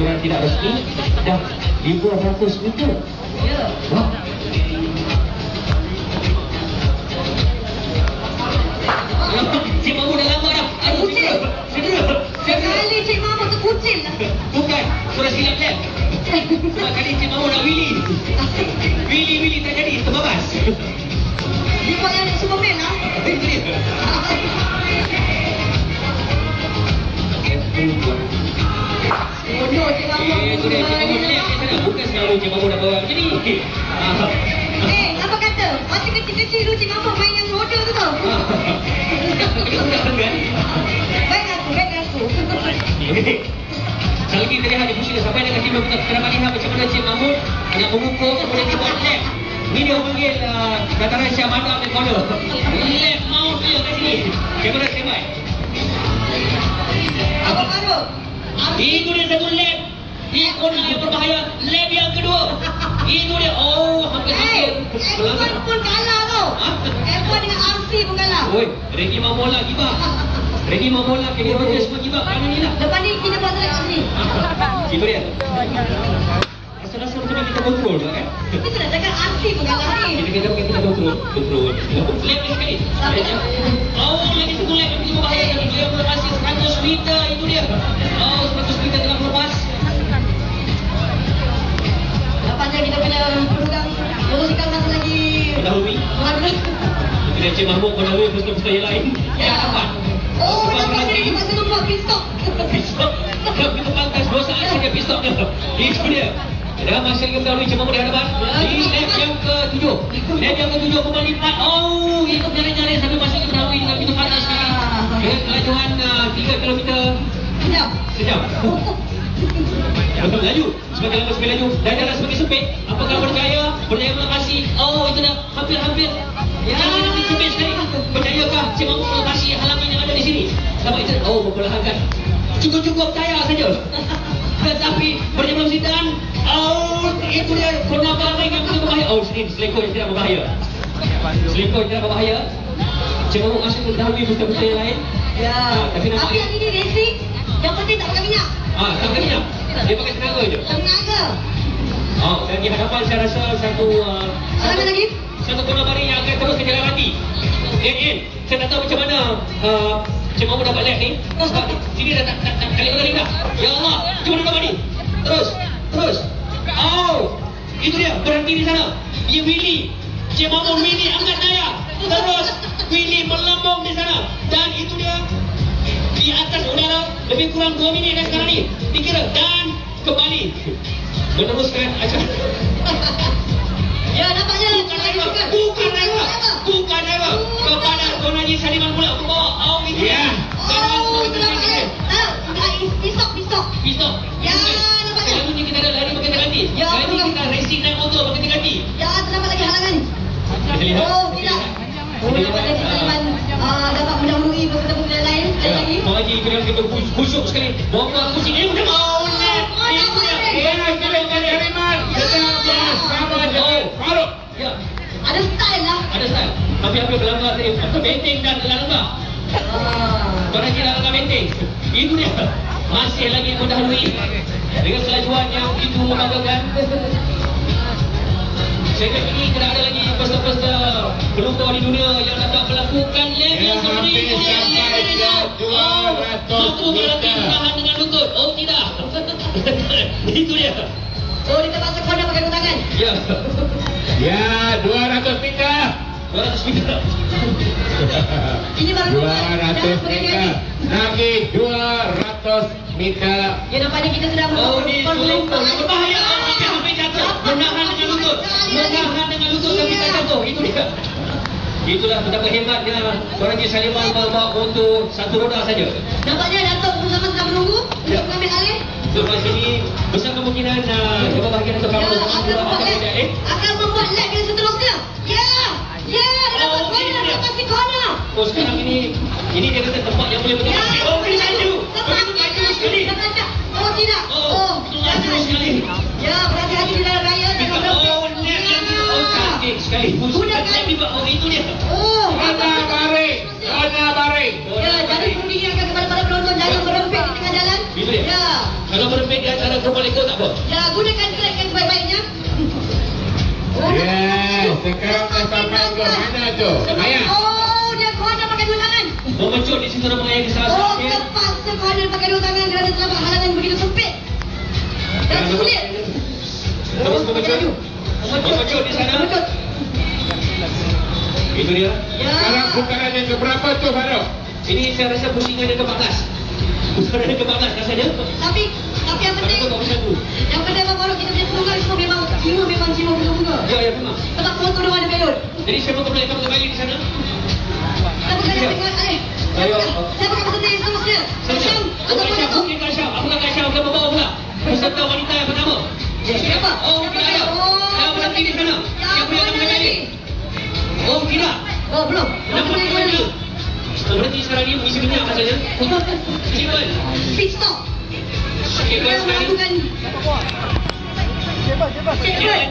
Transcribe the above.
yang tidak resmi dah 500 meter. Ya. Wah. Cik Mahmud dah lama dah. Aduh, cedera. Sekali Cik Mahmud terkucil lah. Bukan, sudah silap je. Sebab kali Cik Mahmud nak Willy tak jadi, terbabas. Dia buat yang Superman lah. Itu dia. Bodoh Cik Mahmud. Itu dia, Cik Mahmud lep di sana. Bukan selalu Cik Mahmud dah bawa macam ni. Apa kata? Masa kecil-kecil dulu Cik Mahmud main yang roda tu tau. Baik aku. Sekali lagi terlihat di pusing sampai dengan tim kita dapat lihat macam mana Cik Mahmud nak mengukur kemudian dia buat lap. Ni dia panggil dataran Syah Madam dan corner. Lap mount dia kat sini. Kamera standby. Apa baru? Itu dia satu lap. Ikon yang berbahaya. Lap yang kedua. Itu dia. Oh, hampir-hampir. F1 pun kalah tau. F1 dengan RC pun kalah. Oi, Reggie Mamola gibah. Reggie Mamola, Kenny Rogers semua gibah. Mana ni lah. Lepas ni kita buat kat sini. Itu dia. Rasa-rasa macam ni kita kontrol lah kan. Kita nak cakap RC pun kalah ni. Kita kontrol. Lap ni sekali. Oh, lagi satu lap yang berbahaya. Dia berhasil 100 meter. Itu dia. Oh, 100 meter telah berlepas. Lepasnya kita punya peluang motosikal satu lagi. Pendahului. Itu dia Cik Mahmud pendahului peserta yang lain. Yang dapat. Oh, lepas ni masih nampak pistol. Kalau kita pantas 2 saat saja pistol dia. Itu dia. Dalam masa yang pendahului Cik Mahmud di hadapan. Di lap yang ke-7. Lap yang ke-7 kembali 4. Oh, itu nyari-nyari sampai masuk ke pendahului dengan begitu panas sekarang. Dengan kelajuan 3 km. Sejam. Betul laju. Semakin lama semakin laju. Dan jalan semakin sempit. Apakah berjaya melepasi? Oh, itu dah hampir-hampir. Jalan semakin sempit sekali. Berjayakah Cik Mahmud melepasi halangan yang ada di sini? Sampai itu, oh, memperlahankan. Cukup-cukup tayar saja. Tetapi berjaya sitaan. Oh, itu dia. Corner baring yang begitu berbahaya. Oh, sini selekor yang tidak berbahaya. Selekor yang tidak berbahaya. Cik Mahmud masuk ke dahului peserta yang lain. Ya. Tapi yang ini racing. Yang penting tak pakai minyak. Tak pakai minyak. Dia pakai tenaga je. Tenaga. Dan di hadapan saya rasa satu corner baring yang akan terus ke jalan mati. Saya tak tahu macam mana Cik Mahmud dapat lap ni. Sebab sini dah tak kali berkali dah. Ya Allah, macam mana dapat ni? Terus. Oh, itu dia, berhenti di sana. Dia Willy. Cik Mahmud Willy angkat daya. Terus Willy melambung di sana. Dan itu dia. Di atas udara lebih kurang 2 minit dah sekarang ni dikira dan kembali meneruskan acara. Ya, nampaknya bukan driver kepada Tuan Haji Saliman pula membawa oh itu ya pisau ya, nampaknya kalau ni kita dah lari pakai ganti kali ni kita racing naik motor pakai ganti ya, terdapat lagi halangan kita lihat tidak nampaknya Saliman dapat mendahului peserta-peserta lain lagi. Tuan Haji kena kita khusyuk sekali bawa kucing udah mau lap itu dia Saliman sama je Faruk ya ada style lah. Ada style. Tapi hampir berlanggar tadi. Benteng dan langgar. Tuan Haji dah langgar benteng. Itu dia. Masih lagi mendahului. Dengan kelajuan yang begitu membanggakan. Saya kata ini kena ada lagi peserta-peserta pelukar di dunia yang dapat melakukan lap yang seperti itu. Mampu berlatih menahan dengan lutut. Oh tidak. Itu dia. Oh, dia terpaksa corner pakai tangan. Ya. Ya, 200 meter. 200 meter. Ini baru 200 meter. Lagi 200 meter. Ya, nampaknya kita sudah Oh, ni selektor yang berbahaya. Sampai jatuh. Menahan dengan lutut. Sampai tak jatuh. Itu dia. Itulah betapa hebatnya Tuan Haji Saliman membawa motor satu roda saja. Nampaknya Datuk bersama sedang menunggu untuk mengambil alih. Lepas ini besar kemungkinan Jabatan Bahagian Datuk Kamal akan membuat lap yang seterusnya. Ya, dia dapat corner, dapat si corner. Oh, sekarang ini dia kata tempat yang boleh betul. Oh, dia laju. Begitu laju sekali. Oh, tidak. Oh, laju sekali. Ya, berhati-hati di dalam raya. Oh, lap lagi. Oh, cantik sekali. Sudah kan? Oh, itu dia. Oh, Corner baring. Ya, jadi perundingan akan kepada para penonton jangan berempit di tengah jalan. Itu dia. Ya. Kalau berempit di antara kepala ikut tak apa. Ya, gunakan track yang sebaik-baiknya. Ya, sekarang dah sampai ke mana tu? Ayah. Oh, dia corner pakai dua tangan. Memecut di situ orang mengayai Oh, kesalahan. terpaksa corner pakai dua tangan kerana terdapat halangan begitu sempit. Dan sulit. Terus memecut. Memecut di sana. Memecut. Itu dia. Ya. Sekarang putaran yang keberapa tu, Farouk? Ini saya rasa pusingan yang ke-14. Putaran yang ke-14 rasanya. Tapi yang penting, Kalau tak macam tu. yang penting Abang Farouk, kita punya tunggal semua memang jiwa bunga-bunga. Ya, memang. Sebab motor dia ada belon. Jadi siapa pun boleh kamu kembali di sana? Saya bukan nak tengok Alif. Saya bukan peserta yang seterusnya. Kasyam ataupun Kasyam, Datuk. mungkin Kasyam. Apakah Kasyam akan membawa pula peserta wanita yang pertama? Siapa? Oh, tidak ada. Yang berhenti di sana. Yang punya akan kembali. Oh, tidak. Oh, belum. Nampak kembali. Berhenti sekarang ni mengisi minyak rasanya. Cibel. Pit stop. Cibel Kita sekali. melakukan Cibel.